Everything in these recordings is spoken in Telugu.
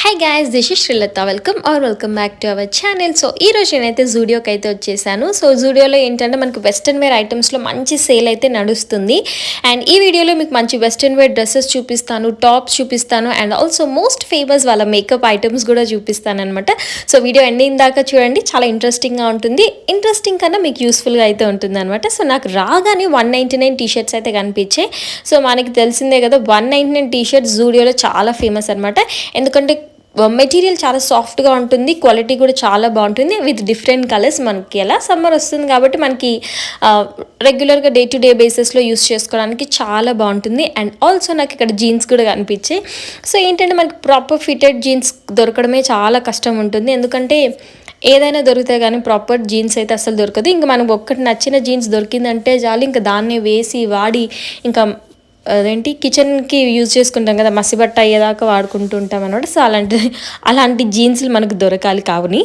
Hi guys, this is Srilatha. Welcome back to our channel. So ఈ రోజు నేనైతే జూడియోకి అయితే వచ్చేసాను. సో జూడియోలో ఏంటంటే మనకు వెస్ట్రన్ వేర్ ఐటమ్స్లో మంచి సేల్ అయితే నడుస్తుంది. అండ్ ఈ వీడియోలో మీకు మంచి వెస్ట్రన్ వేర్ డ్రెస్సెస్ చూపిస్తాను, టాప్స్ చూపిస్తాను, అండ్ ఆల్సో మోస్ట్ ఫేమస్ వాళ్ళ మేకప్ ఐటమ్స్ కూడా చూపిస్తాను అనమాట. సో వీడియో ఎండింగ్ దాకా చూడండి, చాలా ఇంట్రెస్టింగ్గా ఉంటుంది. ఇంట్రెస్టింగ్ కన్నా మీకు యూస్ఫుల్గా అయితే ఉంటుంది అనమాట. సో నాకు రాగానే 199 టీషర్ట్స్ అయితే కనిపించాయి. సో మనకి తెలిసిందే కదా, 199 టీషర్ట్స్ జూడియోలో చాలా ఫేమస్ అనమాట. ఎందుకంటే మెటీరియల్ చాలా సాఫ్ట్గా ఉంటుంది, క్వాలిటీ కూడా చాలా బాగుంటుంది, విత్ డిఫరెంట్ కలర్స్. మనకి ఎలా సమ్మర్ వస్తుంది కాబట్టి మనకి రెగ్యులర్గా డే టు డే బేసిస్లో యూస్ చేసుకోవడానికి చాలా బాగుంటుంది. అండ్ ఆల్సో నాకు ఇక్కడ జీన్స్ కూడా కనిపించాయి. సో ఏంటంటే మనకి ప్రాపర్ ఫిటెడ్ జీన్స్ దొరకడమే చాలా కష్టం ఉంటుంది. ఎందుకంటే ఏదైనా దొరికితే కానీ ప్రాపర్ జీన్స్ అయితే అసలు దొరకదు. ఇంకా మనకు ఒక్కటి నచ్చిన జీన్స్ దొరికిందంటే చాలు, ఇంకా దాన్నే వేసి వాడి ఇంకా అదేంటి కిచెన్కి యూజ్ చేసుకుంటాం కదా, మసిబట్ట అయ్యేదాకా వాడుకుంటూ ఉంటాం అనమాట. సో అలాంటి జీన్స్లు మనకు దొరకాలి కావుని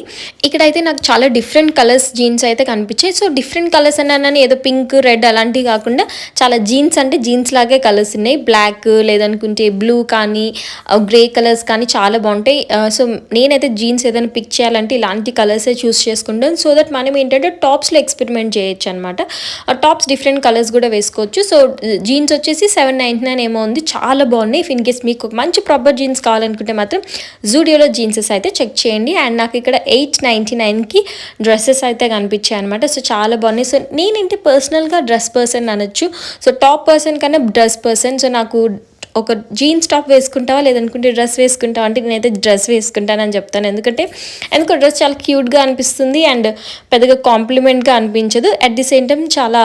ఇక్కడైతే నాకు చాలా డిఫరెంట్ కలర్స్ జీన్స్ అయితే కనిపించాయి. సో డిఫరెంట్ కలర్స్ అన్నాను, ఏదో పింక్ రెడ్ అలాంటివి కాకుండా చాలా జీన్స్ అంటే జీన్స్ లాగే కలర్స్ ఉన్నాయి. బ్లాక్ లేదనుకుంటే బ్లూ కానీ గ్రే కలర్స్ కానీ చాలా బాగుంటాయి. సో నేనైతే జీన్స్ ఏదైనా పిక్ చేయాలంటే ఇలాంటి కలర్సే చూస్ చేసుకుంటాను. సో దట్ మనం ఏంటంటే టాప్స్లో ఎక్స్పెరిమెంట్ చేయొచ్చు అనమాట. టాప్స్ డిఫరెంట్ కలర్స్ కూడా వేసుకోవచ్చు. సో జీన్స్ వచ్చేసి 799 ఏమో ఉంది, చాలా బాగున్నాయి. ఇఫ్ ఇన్ కేస్ మీకు మంచి ప్రాపర్ జీన్స్ కావాలనుకుంటే మాత్రం జూడియోలో జీన్సెస్ అయితే చెక్ చేయండి. అండ్ నాకు ఇక్కడ 899కి డ్రెస్సెస్ అయితే కనిపించాయి అనమాట. సో చాలా బాగున్నాయి. సో నేనేంటి పర్సనల్గా డ్రెస్ పర్సన్ అనొచ్చు. సో టాప్ పర్సన్ కన్నా డ్రెస్ పర్సన్. సో నాకు ఒక జీన్స్ టాప్ వేసుకుంటావా లేదనుకుంటే డ్రెస్ వేసుకుంటావా అంటే నేనైతే డ్రెస్ వేసుకుంటానని చెప్తాను. ఎందుకో డ్రెస్ చాలా క్యూట్గా అనిపిస్తుంది అండ్ పెద్దగా కాంప్లిమెంట్గా అనిపించదు. అట్ ది సేమ్ టైం చాలా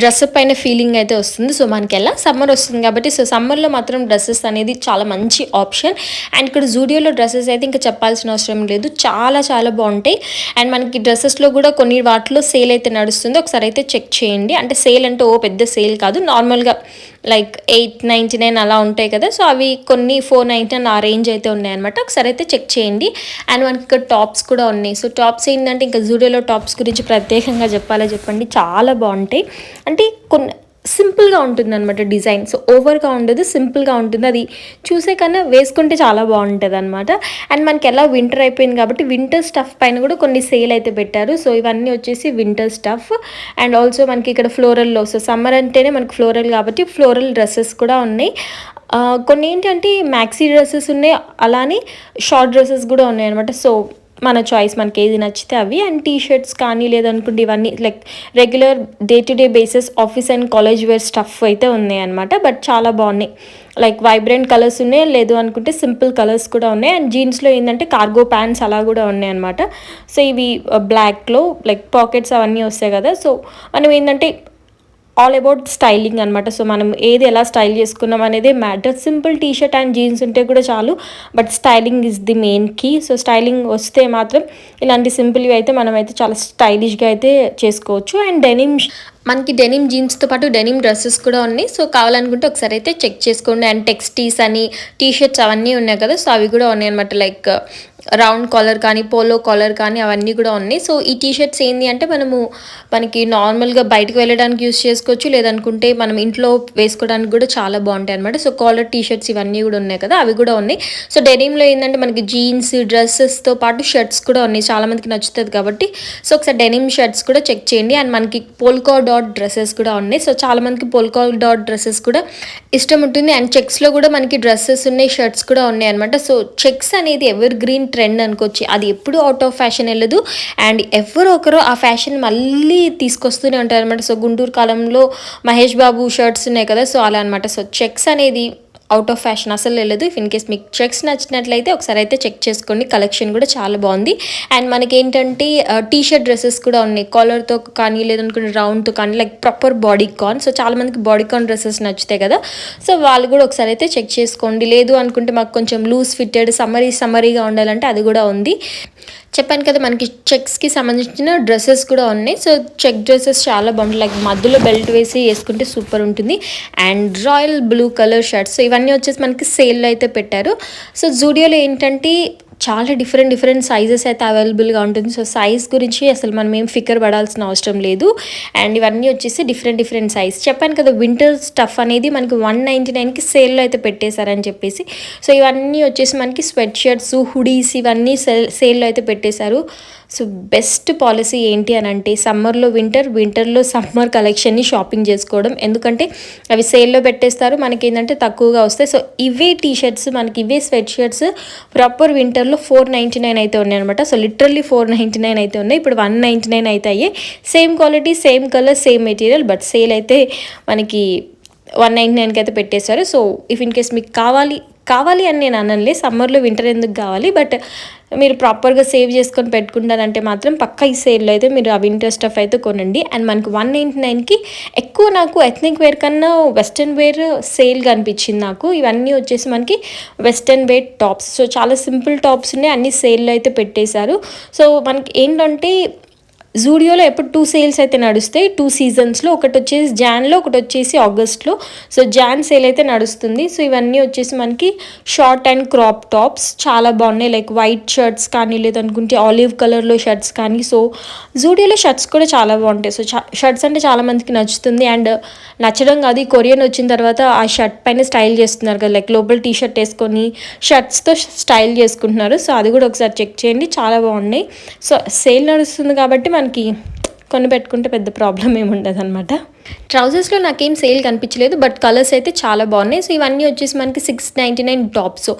డ్రెస్ పైన ఫీలింగ్ అయితే వస్తుంది. సో మనకి ఎలా సమ్మర్ వస్తుంది కాబట్టి సో సమ్మర్లో మాత్రం డ్రెస్సెస్ అనేది చాలా మంచి ఆప్షన్. అండ్ ఇక్కడ జూడియోలో డ్రెస్సెస్ అయితే ఇంకా చెప్పాల్సిన అవసరం లేదు, చాలా చాలా బాగుంటాయి. అండ్ మనకి డ్రెస్సెస్లో కూడా కొన్ని వాటిలో సేల్ అయితే నడుస్తుంది, ఒకసారి అయితే చెక్ చేయండి. అంటే సేల్ అంటే ఓ పెద్ద సేల్ కాదు, నార్మల్గా లైక్ 899 అలా ఉంటాయి కదా. సో అవి కొన్ని 499 ఆ రేంజ్ అయితే ఉన్నాయన్నమాట. ఒకసారి అయితే చెక్ చేయండి. అండ్ మనకి ఇక్కడ టాప్స్ కూడా ఉన్నాయి. సో టాప్స్ ఏంటంటే ఇంకా జూడియోలో టాప్స్ గురించి ప్రత్యేకంగా చెప్పండి, చాలా బాగుంటాయి. అంటే కొన్ని సింపుల్గా ఉంటుంది అనమాట డిజైన్. సో ఓవర్గా ఉండదు, సింపుల్గా ఉంటుంది. అది చూసే కన్నా వేసుకుంటే చాలా బాగుంటుంది అనమాట. అండ్ మనకి ఎలా వింటర్ అయిపోయింది కాబట్టి వింటర్ స్టఫ్ పైన కూడా కొన్ని సేల్ అయితే పెట్టారు. సో ఇవన్నీ వచ్చేసి వింటర్ స్టఫ్. అండ్ ఆల్సో మనకి ఇక్కడ ఫ్లోరల్లో, సో సమ్మర్ అంటేనే మనకి ఫ్లోరల్ కాబట్టి ఫ్లోరల్ డ్రెస్సెస్ కూడా ఉన్నాయి. కొన్ని ఏంటంటే మ్యాక్సీ డ్రెస్సెస్ ఉన్నాయి, అలానే షార్ట్ డ్రెస్సెస్ కూడా ఉన్నాయి అనమాట. సో మన చాయిస్, మనకి ఏది నచ్చితే అవి. అండ్ టీ షర్ట్స్ కానీ లేదనుకుంటే ఇవన్నీ like regular day to day basis office and college wear stuff అయితే ఉన్నాయి అనమాట. బట్ చాలా బాగున్నాయి, లైక్ వైబ్రెంట్ కలర్స్ ఉన్నాయి, లేదు అనుకుంటే సింపుల్ కలర్స్ కూడా ఉన్నాయి. అండ్ జీన్స్లో ఏంటంటే కార్గో ప్యాంట్స్ అలా కూడా ఉన్నాయి అనమాట. సో ఇవి బ్లాక్లో లైక్ పాకెట్స్ అవన్నీ వస్తాయి కదా. సో మనం ఏంటంటే ఆల్ అబౌట్ స్టైలింగ్ అనమాట. సో మనం ఏది ఎలా స్టైల్ చేసుకున్నాం అనేది matter. Simple T shirt and jeans ఉంటే కూడా చాలు, but styling is the main key. So styling వస్తే మాత్రం ఇలాంటి సింపుల్వి అయితే మనమైతే చాలా స్టైలిష్గా అయితే చేసుకోవచ్చు. అండ్ మనకి డెనిమ్ జీన్స్తో పాటు డెనిమ్ డ్రెస్సెస్ కూడా ఉన్నాయి. సో కావాలనుకుంటే ఒకసారి అయితే చెక్ చేసుకోండి. అండ్ టెక్స్టీస్ అని టీ షర్ట్స్ అవన్నీ ఉన్నాయి కదా, సో అవి కూడా ఉన్నాయి అనమాట. లైక్ రౌండ్ కాలర్ కానీ పోలో కాలర్ కానీ అవన్నీ కూడా ఉన్నాయి. సో ఈ టీ షర్ట్స్ ఏంటి అంటే మనకి నార్మల్గా బయటకు వెళ్ళడానికి యూస్ చేసుకోవచ్చు, లేదనుకుంటే మనం ఇంట్లో వేసుకోవడానికి కూడా చాలా బాగుంటాయి అనమాట. సో కాలర్ టీ షర్ట్స్ ఇవన్నీ కూడా ఉన్నాయి కదా, అవి కూడా ఉన్నాయి. సో డెనిమ్లో ఏంటంటే మనకి జీన్స్ డ్రెస్సెస్తో పాటు షర్ట్స్ కూడా ఉన్నాయి, చాలామందికి నచ్చుతుంది కాబట్టి. సో ఒకసారి డెనిమ్ షర్ట్స్ కూడా చెక్ చేయండి. అండ్ మనకి పోల్కా డాట్ డ్రెస్సెస్ కూడా ఉన్నాయి. సో చాలామందికి పోల్కా డాట్ డ్రెస్సెస్ కూడా ఇష్టం ఉంటుంది. అండ్ చెక్స్లో కూడా మనకి డ్రెస్సెస్ ఉన్నాయి, షర్ట్స్ కూడా ఉన్నాయి అనమాట. సో చెక్స్ అనేది ఎవర్ గ్రీన్ ట్రెండ్ అనుకోవచ్చు, అది ఎప్పుడు అవుట్ ఆఫ్ ఫ్యాషన్ వెళ్ళదు. అండ్ ఎవరో ఒకరు ఆ ఫ్యాషన్ మళ్ళీ తీసుకొస్తూనే ఉంటారు అనమాట. సో గుంటూరు కాలంలో మహేష్ బాబు షర్ట్స్ ఉన్నాయి కదా, సో అలా అనమాట. సో చెక్స్ అనేది అవుట్ ఆఫ్ ఫ్యాషన్ అసలు వెళ్ళదు. ఇఫ్ ఇన్ కేస్ మీకు చెక్స్ నచ్చినట్లయితే ఒకసారి అయితే చెక్ చేసుకోండి, కలెక్షన్ కూడా చాలా బాగుంది. అండ్ మనకి ఏంటంటే టీ షర్ట్ డ్రెస్సెస్ కూడా ఉన్నాయి, కాలర్తో కానీ లేదనుకుంటే రౌండ్తో కానీ, లైక్ ప్రాపర్ బాడీ కాన్. సో చాలా మందికి బాడీ కాన్ డ్రెస్సెస్ నచ్చుతాయి కదా, సో వాళ్ళు కూడా ఒకసారి అయితే చెక్ చేసుకోండి. లేదు అనుకుంటే మాకు కొంచెం లూజ్ ఫిట్టెడ్ సమ్మరీగా ఉండాలంటే అది కూడా ఉంది. చెప్పాను కదా, మనకి చెక్స్కి సంబంధించిన డ్రెస్సెస్ కూడా ఉన్నాయి. సో చెక్ డ్రెస్సెస్ చాలా బాగుంటాయి, లైక్ మధ్యలో బెల్ట్ వేసి వేసుకుంటే సూపర్ ఉంటుంది. And royal blue colour shirts, so ఇవన్నీ వచ్చేసి మనకి సేల్లో అయితే పెట్టారు. సో జూడియోలో ఏంటంటే చాలా డిఫరెంట్ సైజెస్ అయితే అవైలబుల్గా ఉంటుంది. సో సైజ్ గురించి అసలు మనం ఏం ఫికర్ పడాల్సిన అవసరం లేదు. అండ్ ఇవన్నీ వచ్చేసి డిఫరెంట్ సైజ్. చెప్పాను కదా వింటర్ స్టఫ్ అనేది మనకి 199కి సేల్లో అయితే పెట్టేశారని చెప్పేసి. సో ఇవన్నీ వచ్చేసి మనకి స్వెట్ షర్ట్స్, హుడీస్ ఇవన్నీ సేల్లో అయితే పెట్టేశారు. సో బెస్ట్ పాలసీ ఏంటి అని అంటే సమ్మర్లో వింటర్లో సమ్మర్ కలెక్షన్ని షాపింగ్ చేసుకోవడం. ఎందుకంటే అవి సేల్లో పెట్టేస్తారు, మనకి ఏంటంటే తక్కువగా వస్తాయి. సో ఇవే టీషర్ట్స్ మనకి ఇవే స్వెట్ షర్ట్స్ ప్రాపర్ వింటర్లో 499 అయితే ఉన్నాయి అనమాట. సో లిటరల్లీ 499 అయితే ఉన్నాయి. ఇప్పుడు 199 అయితే అయ్యాయి. Same quality, same colour, same material, but sale అయితే మనకి 199కి అయితే పెట్టేశారు. సో ఇఫ్ ఇన్ కేస్ మీకు కావాలి అని నేను అనలే, సమ్మర్లో వింటర్ ఎందుకు కావాలి, బట్ మీరు ప్రాపర్గా సేవ్ చేసుకొని పెట్టుకుంటారంటే మాత్రం పక్కా ఈ సేల్లో అయితే మీరు ఆ వింటర్ స్టఫ్ అయితే కొనండి. అండ్ మనకు 199కి ఎక్కువ నాకు ఎథ్నిక్ వేర్ కన్నా వెస్ట్రన్ వేర్ సేల్ కనిపించింది నాకు. ఇవన్నీ వచ్చేసి మనకి వెస్ట్రన్ వేర్ టాప్స్. సో చాలా సింపుల్ టాప్స్ ఉన్నాయి, అన్ని సేల్లో అయితే పెట్టేశారు. సో మనకి ఏంటంటే జూడియోలో ఎప్పుడు 2 సేల్స్ అయితే నడుస్తాయి, 2 సీజన్స్లో. ఒకటి వచ్చేసి జాన్లో, ఒకటి వచ్చేసి ఆగస్ట్లో. సో జాన్ సేల్ అయితే నడుస్తుంది. సో ఇవన్నీ వచ్చేసి మనకి షార్ట్ అండ్ క్రాప్ టాప్స్ చాలా బాగున్నాయి. లైక్ వైట్ షర్ట్స్ కానీ, లేదనుకుంటే ఆలివ్ కలర్లో షర్ట్స్ కానీ. సో జూడియోలో షర్ట్స్ కూడా చాలా బాగుంటాయి. సో షర్ట్స్ అంటే చాలా మందికి నచ్చుతుంది. అండ్ నచ్చడం కాదు, ఈ కొరియన్ వచ్చిన తర్వాత ఆ షర్ట్ పైన స్టైల్ చేస్తున్నారు కదా, లైక్ లోపల టీ షర్ట్ వేసుకొని షర్ట్స్తో స్టైల్ చేసుకుంటున్నారు. సో అది కూడా ఒకసారి చెక్ చేయండి, చాలా బాగున్నాయి. సో సేల్ నడుస్తుంది కాబట్టి మనకి కొని పెట్టుకుంటే పెద్ద ప్రాబ్లం ఏమి ఉండదు అనమాట. ట్రౌజర్స్లో నాకేం సేల్ కనిపించలేదు, బట్ కలర్స్ అయితే చాలా బాగున్నాయి. సో ఇవన్నీ వచ్చేసి మనకి 699 టాప్స్. సో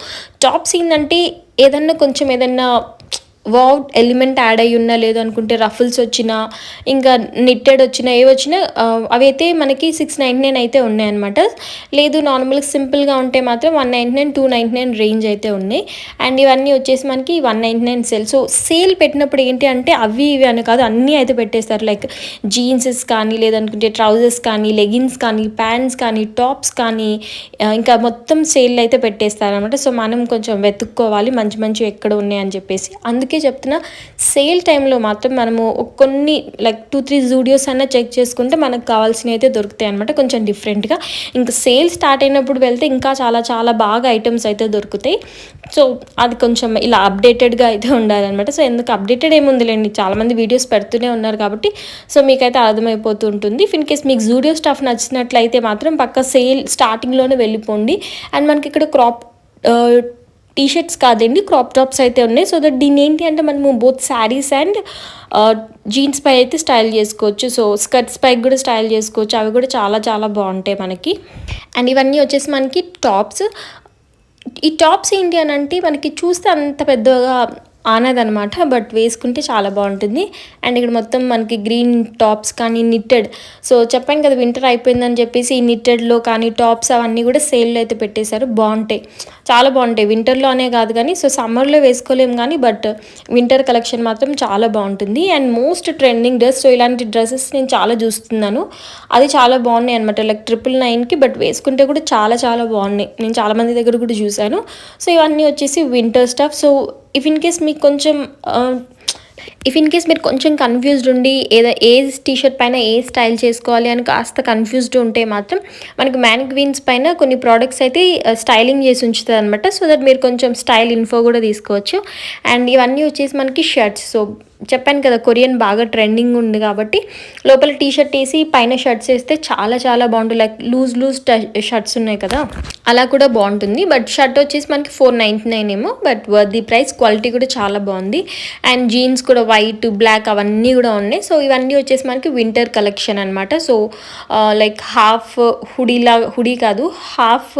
టాప్స్ ఏంటంటే ఏదన్నా వావ్ ఎలిమెంట్ యాడ్ అయ్యి ఉన్నా, లేదనుకుంటే రఫుల్స్ వచ్చినా, ఇంకా నిట్టెడ్ వచ్చినా, ఏ వచ్చినా అవి అయితే మనకి 699 అయితే ఉన్నాయన్నమాట. లేదు నార్మల్గా సింపుల్గా ఉంటే మాత్రం 199, 299 రేంజ్ అయితే ఉన్నాయి. అండ్ ఇవన్నీ వచ్చేసి మనకి 199 సేల్. సో సేల్ పెట్టినప్పుడు ఏంటి అంటే అవి ఇవి అని కాదు, అన్నీ అయితే పెట్టేస్తారు. లైక్ జీన్సెస్ కానీ, లేదనుకుంటే ట్రౌజర్స్ కానీ, లెగిన్స్ కానీ, ప్యాంట్స్ కానీ, టాప్స్ కానీ, ఇంకా మొత్తం సేల్ అయితే పెట్టేస్తారు అనమాట. సో మనం కొంచెం వెతుక్కోవాలి మంచి ఎక్కడ ఉన్నాయని చెప్పేసి. అందుకే చెప్తున్నా, సేల్ టైంలో మాత్రం మనము కొన్ని లైక్ 2-3 జూడియోస్ అన్నా చెక్ చేసుకుంటే మనకు కావాల్సినవి అయితే దొరుకుతాయి అనమాట, కొంచెం డిఫరెంట్గా. ఇంకా సేల్ స్టార్ట్ అయినప్పుడు వెళ్తే ఇంకా చాలా బాగా ఐటమ్స్ అయితే దొరుకుతాయి. సో అది కొంచెం ఇలా అప్డేటెడ్గా అయితే ఉండాలన్నమాట. సో ఎందుకు అప్డేటెడ్ ఏముందిలేండి, చాలామంది వీడియోస్ పెడుతూనే ఉన్నారు కాబట్టి సో మీకైతే అర్థమైపోతూ ఉంటుంది. ఇన్ కేస్ మీకు జూడియో స్టఫ్ నచ్చినట్లయితే మాత్రం పక్క సేల్ స్టార్టింగ్లోనే వెళ్ళిపోండి. అండ్ మనకి ఇక్కడ క్రాప్ టీషర్ట్స్ కాదండి, క్రాప్ టాప్స్ అయితే ఉన్నాయి. సో దట్ దీన్ని ఏంటి అంటే మనము బోత్ శారీస్ అండ్ జీన్స్ పై అయితే స్టైల్ చేసుకోవచ్చు. సో స్కర్ట్స్ పైకి కూడా స్టైల్ చేసుకోవచ్చు, అవి కూడా చాలా బాగుంటాయి మనకి. అండ్ ఇవన్నీ వచ్చేసి మనకి టాప్స్. ఈ టాప్స్ ఏంటి అని అంటే మనకి చూస్తే అంత పెద్దగా ఆనదనమాట, బట్ వేసుకుంటే చాలా బాగుంటుంది. అండ్ ఇక్కడ మొత్తం మనకి గ్రీన్ టాప్స్ కానీ నిట్టెడ్. సో చెప్పాను కదా వింటర్ అయిపోయిందని చెప్పేసి ఈ నిట్టెడ్లో కానీ టాప్స్ అవన్నీ కూడా సేల్లో అయితే పెట్టేశారు. చాలా బాగుంటాయి. వింటర్లో అనే కాదు కానీ, సో సమ్మర్లో వేసుకోలేము కానీ, బట్ వింటర్ కలెక్షన్ మాత్రం చాలా బాగుంటుంది. And most trending dress. So ఇలాంటి డ్రెస్సెస్ నేను చాలా చూస్తున్నాను, అది చాలా బాగున్నాయి అనమాట. లైక్ 999కి, బట్ వేసుకుంటే కూడా చాలా బాగున్నాయి. నేను చాలామంది దగ్గర కూడా చూశాను. సో ఇవన్నీ వచ్చేసి winter stuff. So if in case మీరు కొంచెం కన్ఫ్యూజ్డ్ ఉండి ఏ టీషర్ట్ పైన ఏ స్టైల్ చేసుకోవాలి అని కాస్త కన్ఫ్యూజ్డ్ ఉంటే మాత్రం మనకి మ్యానిక్వీన్స్ పైన కొన్ని ప్రోడక్ట్స్ అయితే స్టైలింగ్ చేసి ఉంచుతుంది అనమాట. సో దట్ మీరు కొంచెం స్టైల్ ఇన్ఫో కూడా తీసుకోవచ్చు. అండ్ ఇవన్నీ వచ్చేసి మనకి షర్ట్స్. సో చెప్పాను కదా కొరియన్ బాగా ట్రెండింగ్ ఉంది కాబట్టి లోపల టీ షర్ట్ వేసి పైన షర్ట్స్ వేస్తే చాలా బాగుంటుంది. లైక్ లూజ్ షర్ట్స్ ఉన్నాయి కదా, అలా కూడా బాగుంటుంది. బట్ షర్ట్ వచ్చేసి మనకి 499 ఏమో, but worth the price. Quality కూడా చాలా బాగుంది. అండ్ జీన్స్ కూడా వైట్, బ్లాక్ అవన్నీ కూడా ఉన్నాయి. సో ఇవన్నీ వచ్చేసి మనకి వింటర్ కలెక్షన్ అనమాట. సో లైక్ హాఫ్ హుడీ కాదు, హాఫ్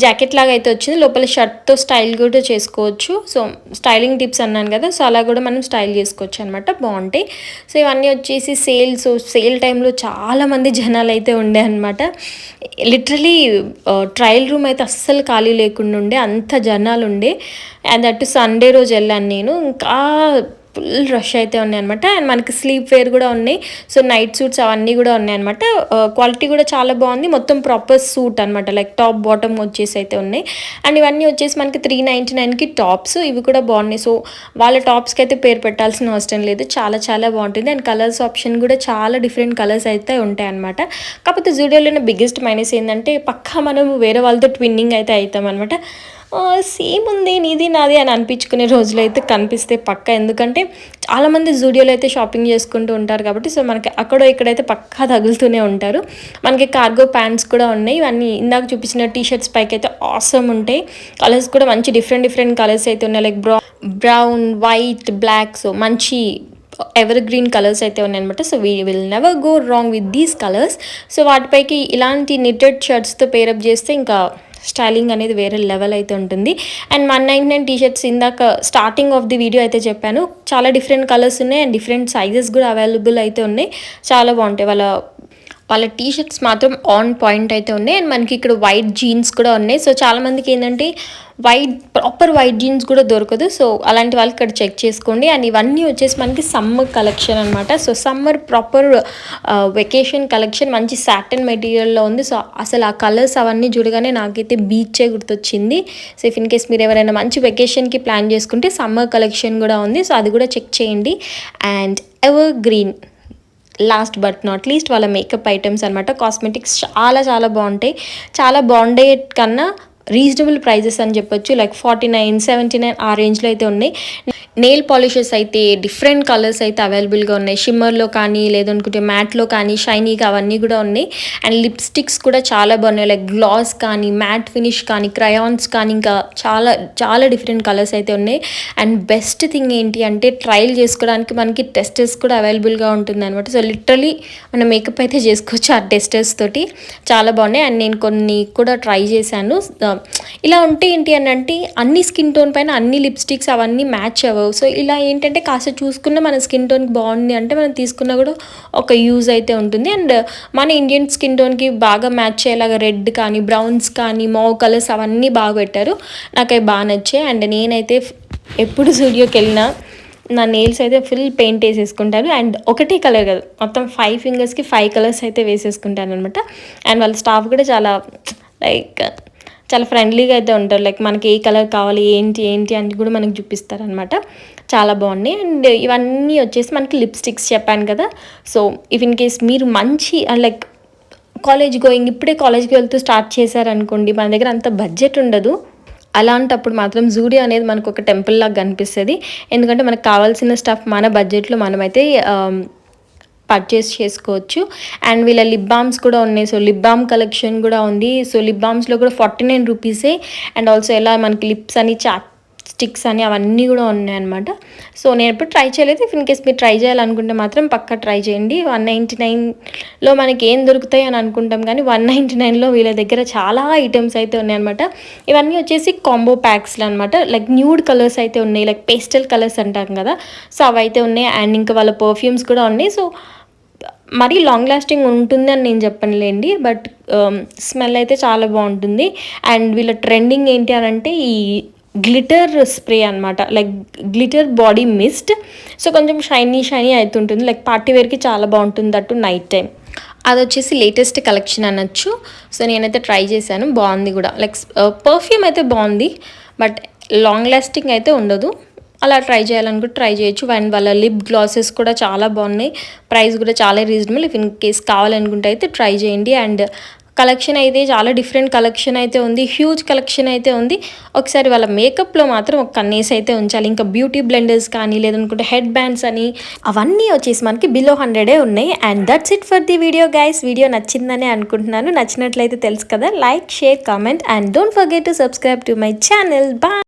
జాకెట్ లాగా అయితే వచ్చింది. లోపల షర్ట్తో స్టైల్ కూడా చేసుకోవచ్చు. సో స్టైలింగ్ టిప్స్ అన్నాను కదా, సో అలా కూడా మనం స్టైల్ చేసుకోవచ్చు అనమాట, బాగుంటాయి. సో ఇవన్నీ వచ్చేసి సేల్ టైంలో చాలామంది జనాలు అయితే ఉండే అనమాట. లిటరలీ ట్రయల్ రూమ్ అయితే అస్సలు ఖాళీ లేకుండా ఉండే, అంత జనాలు ఉండే. అండ్ అటు సండే రోజు వెళ్ళాను నేను, ఇంకా ఫుల్ రష్ అయితే ఉన్నాయి అనమాట. అండ్ మనకి స్లీప్ వేర్ కూడా ఉన్నాయి. సో నైట్ సూట్స్ అవన్నీ కూడా ఉన్నాయి అనమాట. క్వాలిటీ కూడా చాలా బాగుంది. మొత్తం ప్రాపర్ సూట్ అనమాట, లైక్ టాప్ బాటమ్ వచ్చేసి అయితే ఉన్నాయి. అండ్ ఇవన్నీ వచ్చేసి మనకి 399కి టాప్స్. ఇవి కూడా బాగున్నాయి. సో వాళ్ళ టాప్స్కి అయితే పేరు పెట్టాల్సిన అవసరం లేదు, చాలా బాగుంటుంది. అండ్ కలర్స్ ఆప్షన్ కూడా చాలా డిఫరెంట్ కలర్స్ అయితే ఉంటాయి అనమాట. కాకపోతే జూడియోలోనే బిగ్గెస్ట్ మైనస్ ఏంటంటే పక్కా మనం వేరే వాళ్ళతో ట్విన్నింగ్ అయితే అవుతాం అనమాట. సేమ్ ఉంది నీది నాది అని అనిపించుకునే రోజులు అయితే కనిపిస్తే పక్క, ఎందుకంటే చాలామంది జూడియోలో అయితే షాపింగ్ చేసుకుంటూ ఉంటారు కాబట్టి సో మనకి అక్కడో ఇక్కడైతే పక్కా తగులుతూనే ఉంటారు. మనకి కార్గో ప్యాంట్స్ కూడా ఉన్నాయి. ఇవన్నీ ఇందాక చూపించిన టీ షర్ట్స్ పైకి అయితే ఆసమ్ ఉంటాయి. కలర్స్ కూడా మంచి డిఫరెంట్ కలర్స్ అయితే ఉన్నాయి, like brown, white, black. So మంచి ఎవర్ గ్రీన్ కలర్స్ అయితే ఉన్నాయన్నమాట. So we will never go wrong with these colours. So వాటిపైకి ఇలాంటి నిట్టెడ్ షర్ట్స్తో పేరప్ చేస్తే ఇంకా స్టైలింగ్ అనేది వేరే లెవెల్ అయితే ఉంటుంది. అండ్ 199 టీ షర్ట్స్ ఇందాక స్టార్టింగ్ ఆఫ్ ది వీడియో అయితే చెప్పాను, చాలా డిఫరెంట్ కలర్స్ ఉన్నాయి అండ్ డిఫరెంట్ సైజెస్ కూడా అవైలబుల్ అయితే ఉన్నాయి. చాలా బాగుంటాయి. వాళ్ళ టీ షర్ట్స్ మాత్రం ఆన్ పాయింట్ అయితే ఉన్నాయి. అండ్ మనకి ఇక్కడ వైట్ జీన్స్ కూడా ఉన్నాయి. సో చాలామందికి ఏంటంటే ప్రాపర్ వైట్ జీన్స్ కూడా దొరకదు. సో అలాంటి వాళ్ళు ఇక్కడ చెక్ చేసుకోండి. అండ్ ఇవన్నీ వచ్చేసి మనకి సమ్మర్ కలెక్షన్ అనమాట. So summer proper vacation collection మంచి సాటిన్ మెటీరియల్లో ఉంది. సో అసలు ఆ కలర్స్ అవన్నీ చూడగానే నాకైతే బీచే గుర్తొచ్చింది. సో ఇఫ్ ఇన్ కేస్ మీరు ఎవరైనా మంచి వెకేషన్కి ప్లాన్ చేసుకుంటే సమ్మర్ కలెక్షన్ కూడా ఉంది. సో అది కూడా చెక్ చేయండి. And ever green last but not least వాళ్ళ మేకప్ ఐటమ్స్ అనమాట. కాస్మెటిక్స్ చాలా బాగుంటాయి. చాలా బాగుండే కన్నా రీజనబుల్ ప్రైజెస్ అని చెప్పొచ్చు. లైక్ 49, 79 ఆ రేంజ్లో అయితే ఉన్నాయి. నెయిల్ పాలిషెస్ అయితే డిఫరెంట్ కలర్స్ అయితే అవైలబుల్గా ఉన్నాయి. షిమ్మర్లో కానీ లేదనుకుంటే మ్యాట్లో కానీ షైనీగా అవన్నీ కూడా ఉన్నాయి. అండ్ లిప్స్టిక్స్ కూడా చాలా బాగున్నాయి, లైక్ గ్లాస్ కానీ మ్యాట్ ఫినిష్ కానీ క్రయాన్స్ కానీ ఇంకా చాలా డిఫరెంట్ కలర్స్ అయితే ఉన్నాయి. అండ్ బెస్ట్ థింగ్ ఏంటి అంటే ట్రయల్ చేసుకోవడానికి మనకి టెస్టర్స్ కూడా అవైలబుల్గా ఉంటుంది అనమాట. సో లిటరలీ మనం మేకప్ అయితే చేసుకోవచ్చు ఆ టెస్టర్స్ తోటి. చాలా బాగున్నాయి. అండ్ నేను కొన్ని కూడా ట్రై చేశాను. ఇలా ఉంటే ఏంటి అని అంటే అన్ని స్కిన్ టోన్ పైన అన్ని లిప్స్టిక్స్ అవన్నీ మ్యాచ్ అవ్వవు. సో ఇలా ఏంటంటే కాస్త చూసుకున్న మన స్కిన్ టోన్కి బాగుంది అంటే మనం తీసుకున్నా కూడా ఒక యూజ్ అయితే ఉంటుంది. అండ్ మన ఇండియన్ స్కిన్ టోన్కి బాగా మ్యాచ్ అయ్యేలాగా రెడ్ కానీ బ్రౌన్స్ కానీ మావ్ కలర్స్ అవన్నీ బాగా పెట్టారు. నాకు అవి బాగా నచ్చాయి. అండ్ నేనైతే ఎప్పుడు స్టూడియోకి వెళ్ళినా నా నెయిల్స్ అయితే ఫుల్ పెయింట్ వేసేసుకుంటాను. అండ్ ఒకటే కలర్ కాదు, మొత్తం 5 ఫింగర్స్కి 5 కలర్స్ అయితే వేసేసుకుంటాను అనమాట. అండ్ వాళ్ళ స్టాఫ్ కూడా చాలా ఫ్రెండ్లీగా అయితే ఉంటారు. లైక్ మనకి ఏ కలర్ కావాలి ఏంటి అని కూడా మనకు చూపిస్తారనమాట. చాలా బాగున్నాయి. అండ్ ఇవన్నీ వచ్చేసి మనకి లిప్స్టిక్స్ చెప్పాను కదా. సో ఇఫ్ ఇన్ కేస్ మీరు మంచి లైక్ ఇప్పుడే కాలేజ్కి వెళ్తూ స్టార్ట్ చేశారనుకోండి, మన దగ్గర అంత బడ్జెట్ ఉండదు. అలాంటప్పుడు మాత్రం జూడియో అనేది మనకు ఒక టెంపుల్ లాగా కనిపిస్తుంది. ఎందుకంటే మనకు కావాల్సిన స్టఫ్ మన బడ్జెట్లో మనమైతే పర్చేస్ చేసుకోవచ్చు. అండ్ వీళ్ళ లిప్ బామ్స్ కూడా ఉన్నాయి. సో లిప్ బామ్ కలెక్షన్ కూడా ఉంది. సో లిప్ బామ్స్లో కూడా 49 రూపీసే. అండ్ ఆల్సో ఎలా మనకి లిప్స్ అని చాప్ స్టిక్స్ అని అవన్నీ కూడా ఉన్నాయన్నమాట. సో నేను ఎప్పుడు ట్రై చేయలేదు. ఇఫ్ ఇన్ కేస్ మీరు ట్రై చేయాలనుకుంటే మాత్రం పక్కా ట్రై చేయండి. 199లో మనకి ఏం దొరుకుతాయి అని అనుకుంటాం, కానీ 199లో వీళ్ళ దగ్గర చాలా ఐటమ్స్ అయితే ఉన్నాయన్నమాట. ఇవన్నీ వచ్చేసి కాంబో ప్యాక్స్లో అనమాట. లైక్ న్యూడ్ కలర్స్ అయితే ఉన్నాయి, లైక్ పేస్టల్ కలర్స్ అంటాం కదా. సో అవైతే ఉన్నాయి. అండ్ ఇంకా వాళ్ళ పర్ఫ్యూమ్స్ కూడా ఉన్నాయి. సో మరీ లాంగ్ లాస్టింగ్ ఉంటుంది అని నేను చెప్పనులేండి, బట్ స్మెల్ అయితే చాలా బాగుంటుంది. అండ్ వీళ్ళ ట్రెండింగ్ ఏంటి అని అంటే ఈ గ్లిటర్ స్ప్రే అనమాట, like glitter body mist. So కొంచెం షైనీ అవుతుంటుంది, లైక్ పార్టీ వేర్కి చాలా బాగుంటుంది అటు నైట్ టైం. అది వచ్చేసి లేటెస్ట్ కలెక్షన్ అనొచ్చు. సో నేనైతే ట్రై చేశాను, బాగుంది కూడా. లైక్ పర్ఫ్యూమ్ అయితే బాగుంది, బట్ లాంగ్ లాస్టింగ్ అయితే ఉండదు. అలా ట్రై చేయాలనుకుంటే ట్రై చేయొచ్చు. అండ్ వాళ్ళ లిప్ గ్లాసెస్ కూడా చాలా బాగున్నాయి, ప్రైస్ కూడా చాలా రీజనబుల్. ఇఫ్ ఇన్ కేస్ కావాలనుకుంటే అయితే ట్రై చేయండి. అండ్ కలెక్షన్ అయితే చాలా డిఫరెంట్ కలెక్షన్ అయితే ఉంది, హ్యూజ్ కలెక్షన్ అయితే ఉంది. ఒకసారి వాళ్ళ మేకప్లో మాత్రం ఒక కన్నేసి అయితే ఉంచాలి. ఇంకా బ్యూటీ బ్లెండర్స్ కానీ లేదనుకుంటే హెడ్ బ్యాండ్స్ అని అవన్నీ వచ్చేసి మనకి బిలో 100 ఉన్నాయి. And that's it for the video guys. Video నచ్చిందని అనుకుంటున్నాను. నచ్చినట్లయితే తెలుసు కదా, like, share, comment and don't forget to subscribe to my channel. Bye.